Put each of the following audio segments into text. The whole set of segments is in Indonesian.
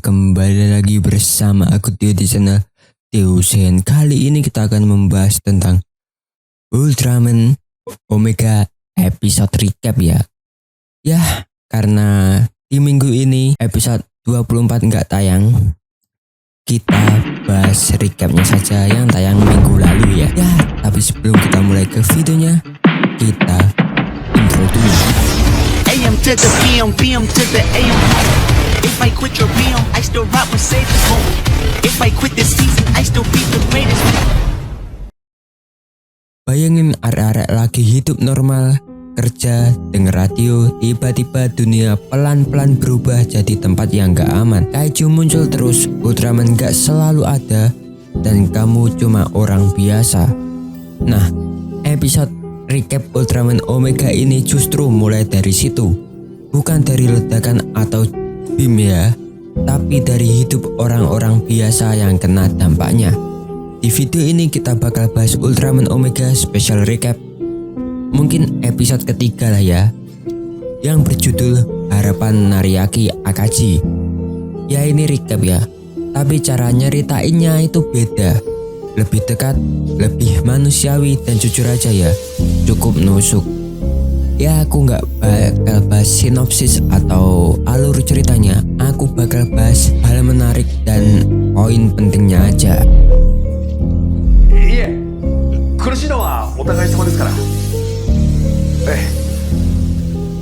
kembali lagi bersama aku Tio di channel Tio Sen. Kali ini kita akan membahas tentang Ultraman Omega episode recap ya. Ya, karena di minggu ini episode 24 nggak tayang, kita bahas recapnya saja yang tayang minggu lalu ya. Ya, tapi sebelum kita mulai ke videonya, kita intro dulu. AM to the PM, PM to the AM. If I quit your PM, I still rock with Save the Home. If I quit this season, I still be the greatest. Bayangin arek-arek lagi hidup normal, kerja, denger radio, tiba-tiba dunia pelan-pelan berubah jadi tempat yang gak aman. Kaiju muncul terus, Ultraman gak selalu ada, dan kamu cuma orang biasa. Nah, episode recap Ultraman Omega ini justru mulai dari situ. Bukan dari ledakan atau beam ya, tapi dari hidup orang-orang biasa yang kena dampaknya. Di video ini kita bakal bahas Ultraman Omega Special Recap. Mungkin episode ketiga lah ya, yang berjudul Harapan Nariaki Akaji. Ya ini recap ya, tapi cara nyeritainnya itu beda. Lebih dekat, lebih manusiawi dan jujur aja ya, cukup nusuk. Ya aku gak bakal bahas sinopsis atau alur ceritanya, aku bakal bahas hal menarik dan poin pentingnya aja. いえ、苦しいのはお互い様ですから。え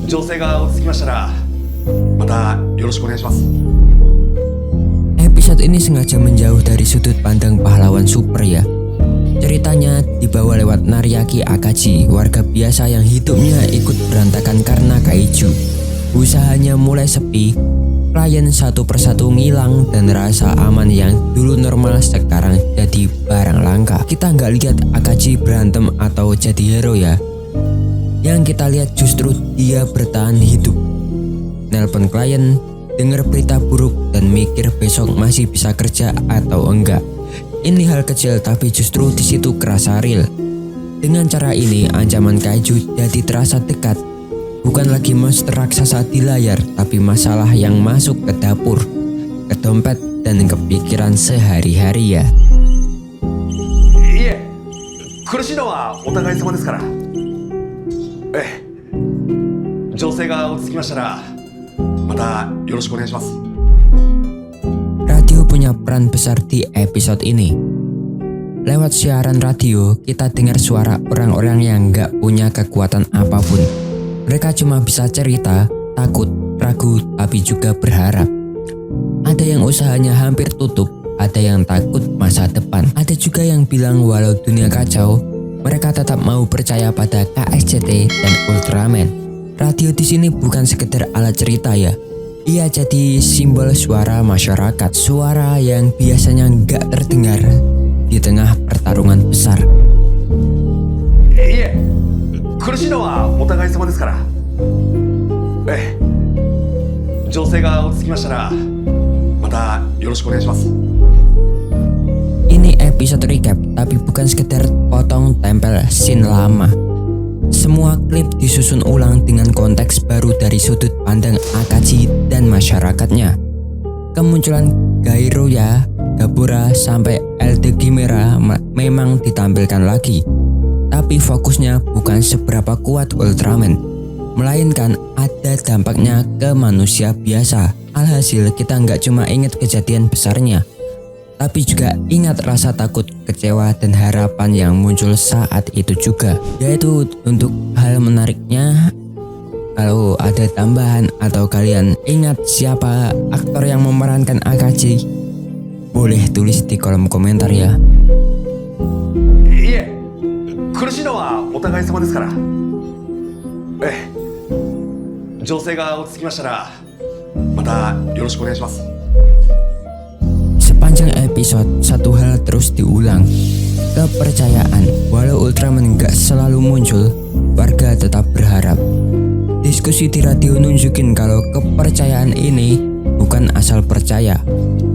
え、情勢が落ち着きましたらまたよろしくお願いします。 Episode ini sengaja menjauh dari sudut pandang pahlawan super ya. Ceritanya dibawa lewat Nariaki Akaji, warga biasa yang hidupnya ikut berantakan karena kaiju. Usahanya mulai sepi, klien satu persatu ngilang, dan rasa aman yang dulu normal sekarang jadi barang langka. Kita nggak lihat Akaji berantem atau jadi hero ya. Yang kita lihat justru dia bertahan hidup, nelpon klien, dengar berita buruk, dan mikir besok masih bisa kerja atau enggak. Ini hal kecil tapi justru di situ kerasa real. Dengan cara ini ancaman kaiju jadi terasa dekat. Bukan lagi monster raksasa di layar, tapi masalah yang masuk ke dapur, ke dompet, dan ke pikiran sehari-hari ya. いえ、苦しいのはお互い様ですから。ええ、情勢が落ち着きましたらまたよろしくお願いします。 Radio punya peran besar di episode ini. Lewat siaran radio, kita dengar suara orang-orang yang gak punya kekuatan apapun. Mereka cuma bisa cerita, takut, ragu, tapi juga berharap. Ada yang usahanya hampir tutup, ada yang takut masa depan. Ada juga yang bilang walau dunia kacau, mereka tetap mau percaya pada KSCT dan Ultraman. Radio di sini bukan sekedar alat cerita ya. Ia jadi simbol suara masyarakat, suara yang biasanya nggak terdengar di tengah pertarungan besar. いえ、苦しいのはお互い様ですから。ええ、情勢が落ち着きましたらまたよろしくお願いします。 Ini episode recap, tapi bukan sekedar potong tempel scene lama. Semua klip disusun ulang dengan konteks baru dari sudut pandang Akaji dan masyarakatnya. Kemunculan Gairoya, Gabura, sampai Elde Chimera memang ditampilkan lagi. Tapi fokusnya bukan seberapa kuat Ultraman, melainkan ada dampaknya ke manusia biasa. Alhasil kita nggak cuma ingat kejadian besarnya, tapi juga ingat rasa takut, kecewa, dan harapan yang muncul saat itu juga. Yaitu untuk hal menariknya, kalau ada tambahan atau kalian ingat siapa aktor yang memerankan Akaji, boleh tulis di kolom komentar ya. いえ、苦しいのはお互い様ですから。ええ、情勢が落ち着きましたらまたよろしくお願いします。 Sepanjang episode, satu hal terus diulang. Kepercayaan. Walau Ultraman gak selalu muncul, warga tetap berharap. Diskusi di radio nunjukin kalau kepercayaan ini bukan asal percaya.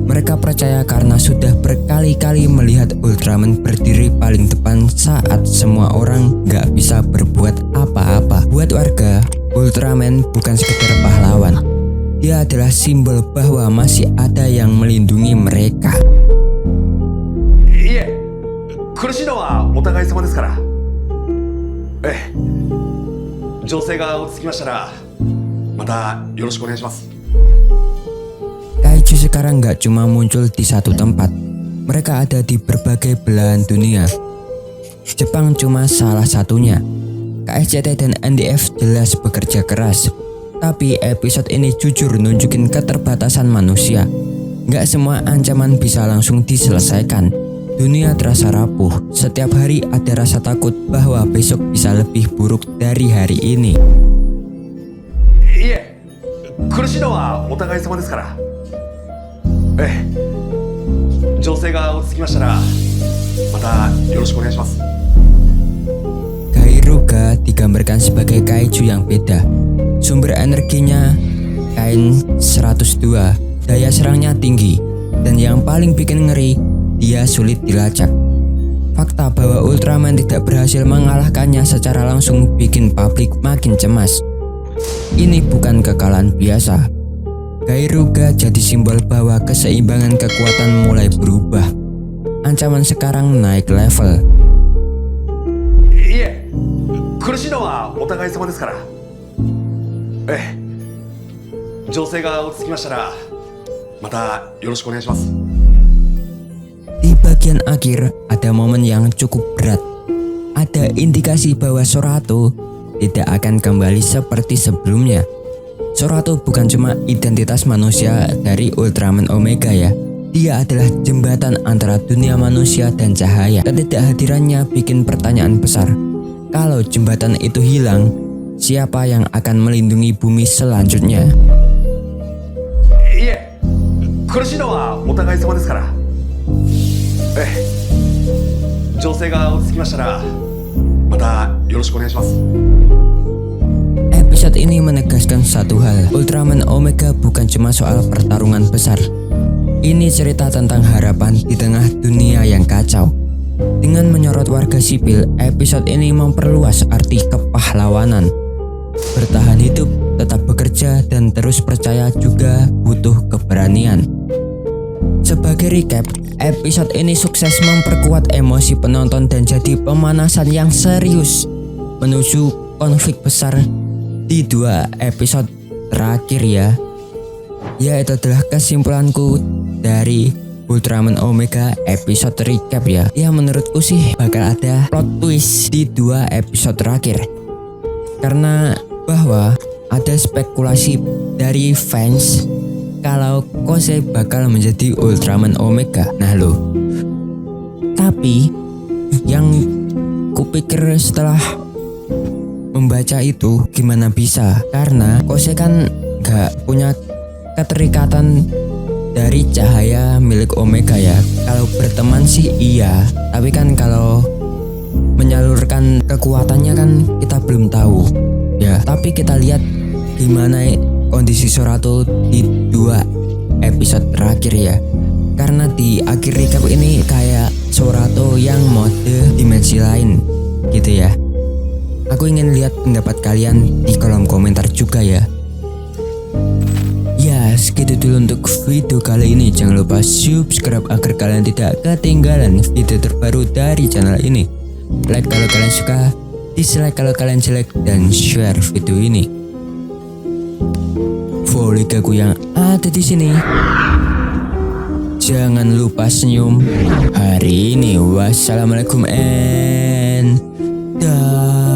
Mereka percaya karena sudah berkali-kali melihat Ultraman berdiri paling depan saat semua orang gak bisa berbuat apa-apa. Buat warga, Ultraman bukan sekedar pahlawan, Dia adalah simbol bahwa masih ada yang melindungi mereka. いえ、苦しいのはお互い様ですから。ええ、情勢が落ち着きましたらまたよろしくお願いします。 Kaiju sekarang gak cuma muncul di satu tempat, mereka ada di berbagai belahan dunia. Jepang cuma salah satunya. KSCT dan NDF jelas bekerja keras, tapi episode ini jujur nunjukin keterbatasan manusia. Gak semua ancaman bisa langsung diselesaikan. Dunia terasa rapuh, setiap hari ada rasa takut bahwa besok bisa lebih buruk dari hari ini. いえ、苦しいのはお互い様ですから。ええ、情勢が落ち着きましたらまたよろしくお願いします。 Gairuga digambarkan sebagai kaiju yang beda. Sumber energinya kain 102, daya serangnya tinggi, dan yang paling bikin ngeri, dia sulit dilacak. Fakta bahwa Ultraman tidak berhasil mengalahkannya secara langsung bikin publik makin cemas. Ini bukan kekalahan biasa. Gairuga jadi simbol bahwa keseimbangan kekuatan mulai berubah. Ancaman sekarang naik level. いえ、苦しいのはお互い様ですから。ええ、情勢が落ち着きましたらまたよろしくお願いします。 Di bagian akhir ada momen yang cukup berat. Ada indikasi bahwa Sorato tidak akan kembali seperti sebelumnya. Sorato bukan cuma identitas manusia dari Ultraman Omega ya. Dia adalah jembatan antara dunia manusia dan cahaya. Ketidakhadirannya bikin pertanyaan besar. Kalau jembatan itu hilang, siapa yang akan melindungi bumi selanjutnya? いえ、苦しいのはお互い様ですから。ええ、情勢が落ち着きましたらまたよろしくお願いします。 Episode ini menegaskan satu hal, Ultraman Omega bukan cuma soal pertarungan besar. Ini cerita tentang harapan di tengah dunia yang kacau. Dengan menyorot warga sipil, episode ini memperluas arti kepahlawanan. Bertahan hidup, tetap bekerja, dan terus percaya juga butuh keberanian. Sebagai recap, episode ini sukses memperkuat emosi penonton dan jadi pemanasan yang serius menuju konflik besar di 2 episode terakhir ya. Ya, itu adalah kesimpulanku dari Ultraman Omega episode recap ya. Ya, menurutku sih bakal ada plot twist di 2 episode terakhir. Karena bahwa ada spekulasi dari fans kalau Kose bakal menjadi Ultraman Omega. Nah loh, tapi yang kupikir setelah membaca itu gimana bisa, karena Kose kan gak punya keterikatan dari cahaya milik Omega ya. Kalau berteman sih iya, tapi kan kalau menyalurkan kekuatannya kan kita belum tahu ya. Tapi kita lihat gimana kondisi Sorato di 2 episode terakhir ya. Karena di akhir recap ini kayak Sorato yang mode dimensi lain gitu ya. Aku ingin lihat pendapat kalian di kolom komentar juga ya. Ya, segitu dulu untuk video kali ini. Jangan lupa subscribe agar kalian tidak ketinggalan video terbaru dari channel ini. Like kalau kalian suka, dislike kalau kalian jelek, dan share video ini. Follow ligaku yang ada di sini. Jangan lupa senyum hari ini. Wassalamualaikum and dah.